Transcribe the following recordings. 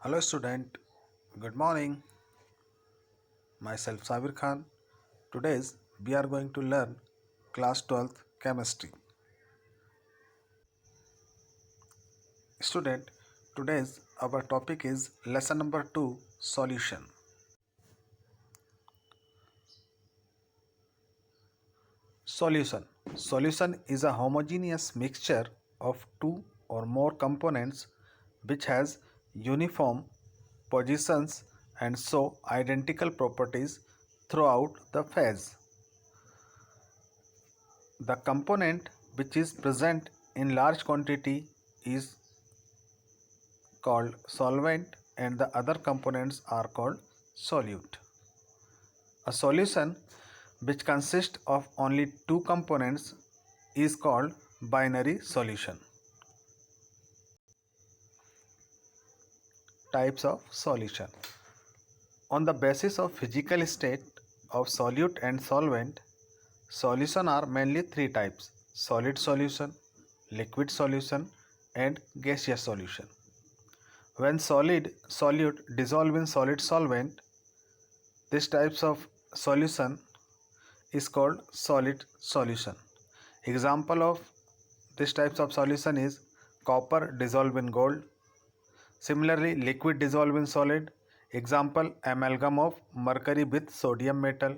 Hello student, good morning. Myself Sabir Khan. Today's we are going to learn class 12th chemistry. Student, today's our topic is lesson number 2 solution. Solution. Solution is a homogeneous mixture of two or more components which has uniform positions and so identical properties throughout the phase. The component which is present in large quantity is called solvent and the other components are called solute. A solution which consists of only two components is called binary solution. Types of solution. On the basis of physical state of solute and solvent, solution are mainly three types: solid solution, liquid solution and gaseous solution. When solute dissolve in solid solvent, this types of solution is called solid solution. Example of this types of solution is copper dissolve in gold. Similarly, liquid dissolve in solid. Example, amalgam of mercury with sodium metal.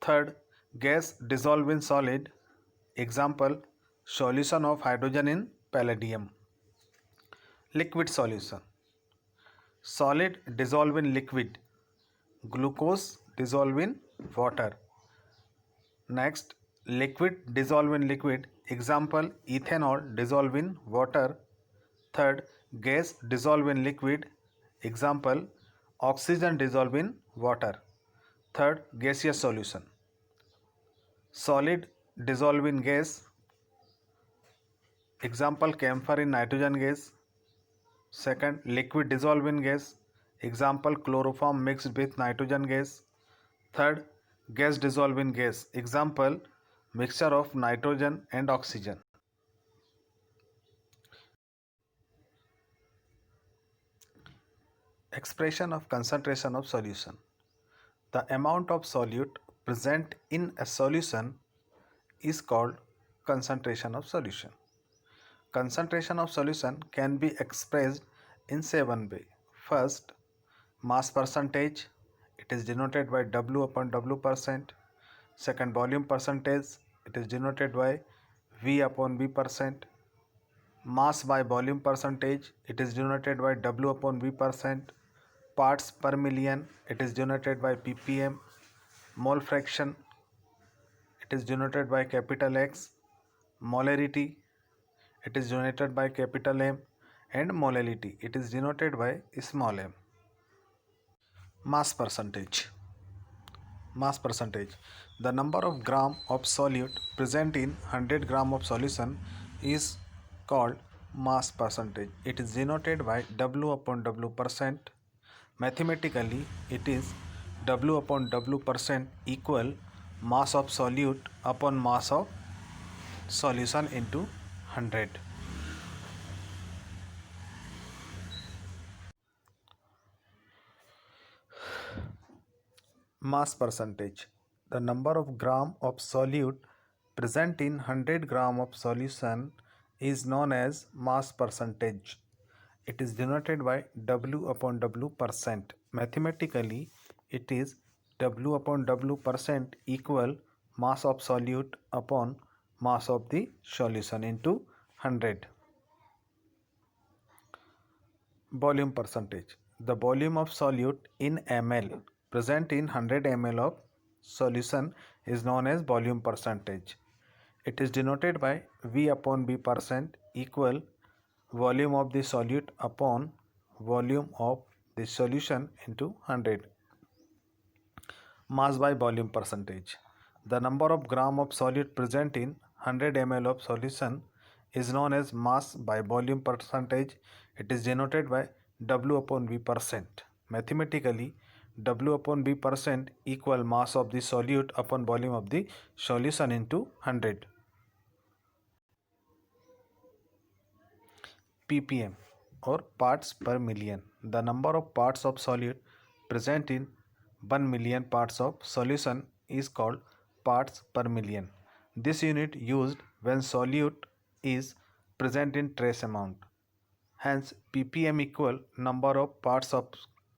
Third, gas dissolve in solid. Example, solution of hydrogen in palladium. Liquid solution. Solid dissolve in liquid. Glucose dissolve in water. Next, liquid dissolve in liquid. Example, ethanol dissolve in water. Third, gas dissolve in liquid. Example, oxygen dissolve in water. Third, gaseous solution. Solid dissolve in gas. Example, camphor in nitrogen gas. Second, liquid dissolve in gas. Example, chloroform mixed with nitrogen gas. Third, gas dissolve in gas. Example, mixture of nitrogen and oxygen. Expression of concentration of solution. The amount of solute present in a solution is called concentration of solution. Concentration of solution can be expressed in 7 ways. First, mass percentage. It is denoted by W upon W percent. Second, volume percentage. It is denoted by V upon V percent. Mass by volume percentage. It is denoted by W upon V percent. Parts per million. It is denoted by ppm. Mole fraction. It is denoted by capital X. Molarity. It is denoted by capital M. And molality. It is denoted by small m. Mass percentage. Mass percentage. The number of gram of solute present in 100 gram of solution is called mass percentage. It is denoted by W upon W percent. Mathematically, it is W upon W percent equal mass of solute upon mass of solution into 100. Mass percentage. The number of gram of solute present in 100 gram of solution is known as mass percentage. It is denoted by W upon W percent. Mathematically, it is W upon W percent equal mass of solute upon mass of the solution into 100. Volume percentage. The volume of solute in ml present in 100 ml of solution is known as volume percentage. It is denoted by V upon V percent equal volume of the solute upon volume of the solution into 100. Mass by volume percentage. The number of gram of solute present in 100 ml of solution is known as mass by volume percentage. It is denoted by W upon V percent. Mathematically, W upon V percent equal mass of the solute upon volume of the solution into 100. ppm. or parts per million. The number of parts of solute present in 1 million parts of solution is called parts per million. This unit used when solute is present in trace amount. Hence, ppm equal number of parts of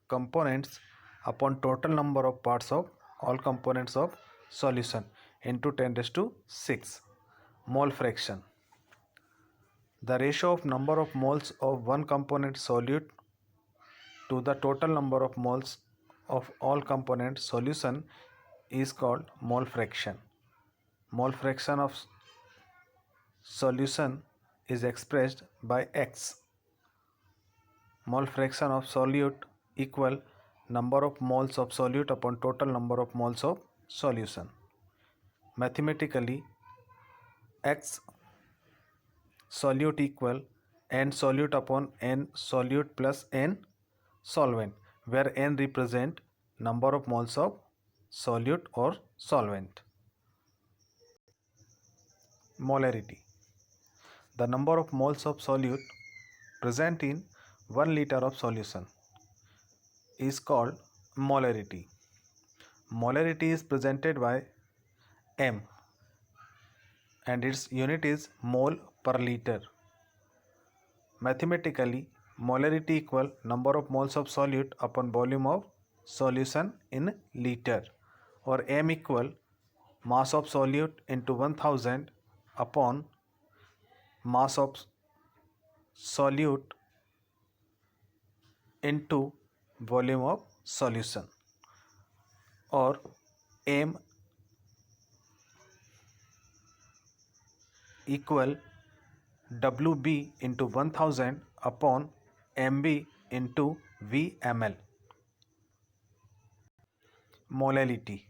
components upon total number of parts of all components of solution into 10 raised to 6. Mole fraction. The ratio of number of moles of one component solute to the total number of moles of all component solution is called mole fraction. Mole fraction of solution is expressed by X. Mole fraction of solute equal number of moles of solute upon total number of moles of solution. Mathematically, X solute equal n solute upon n solute plus n solvent, where n represent number of moles of solute or solvent. Molarity. The number of moles of solute present in 1 liter of solution is called molarity. Molarity is presented by m and its unit is mole per liter. Mathematically, molarity equal number of moles of solute upon volume of solution in liter, or m equal mass of solute into 1000 upon mass of solute into volume of solution, or m equal WB into 1000 upon MB into VML. Molality.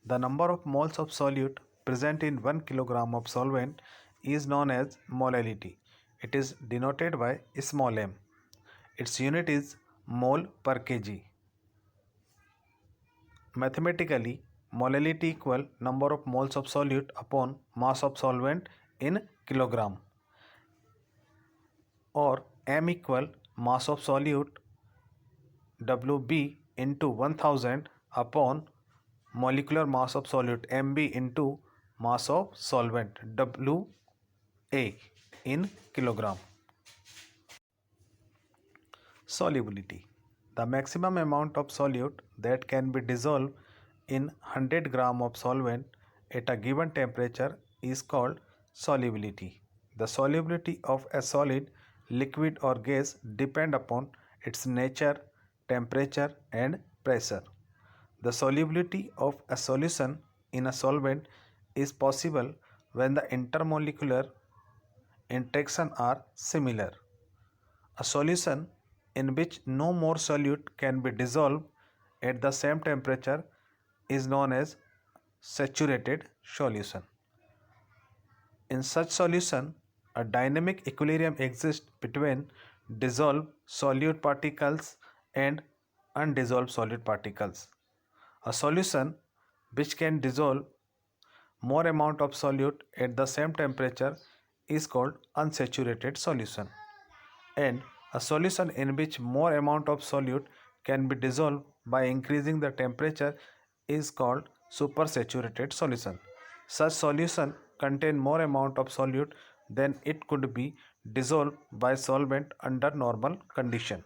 The number of moles of solute present in 1 kilogram of solvent is known as molality. It is denoted by small m. Its unit is mole per kg. Mathematically, molality equal number of moles of solute upon mass of solvent in kilogram, or m equal mass of solute WB into 1000 upon molecular mass of solute MB into mass of solvent WA in kilogram. Solubility. The maximum amount of solute that can be dissolved in 100 gram of solvent at a given temperature is called solubility. The solubility of a solid, liquid or gas depend upon its nature, temperature and pressure. The solubility of a solution in a solvent is possible when the intermolecular interactions are similar. A solution in which no more solute can be dissolved at the same temperature is known as saturated solution. In such solution, a dynamic equilibrium exists between dissolved solute particles and undissolved solute particles. A solution which can dissolve more amount of solute at the same temperature is called unsaturated solution, and a solution in which more amount of solute can be dissolved by increasing the temperature is called supersaturated solution. Such solution contain more amount of solute than it could be dissolved by solvent under normal condition.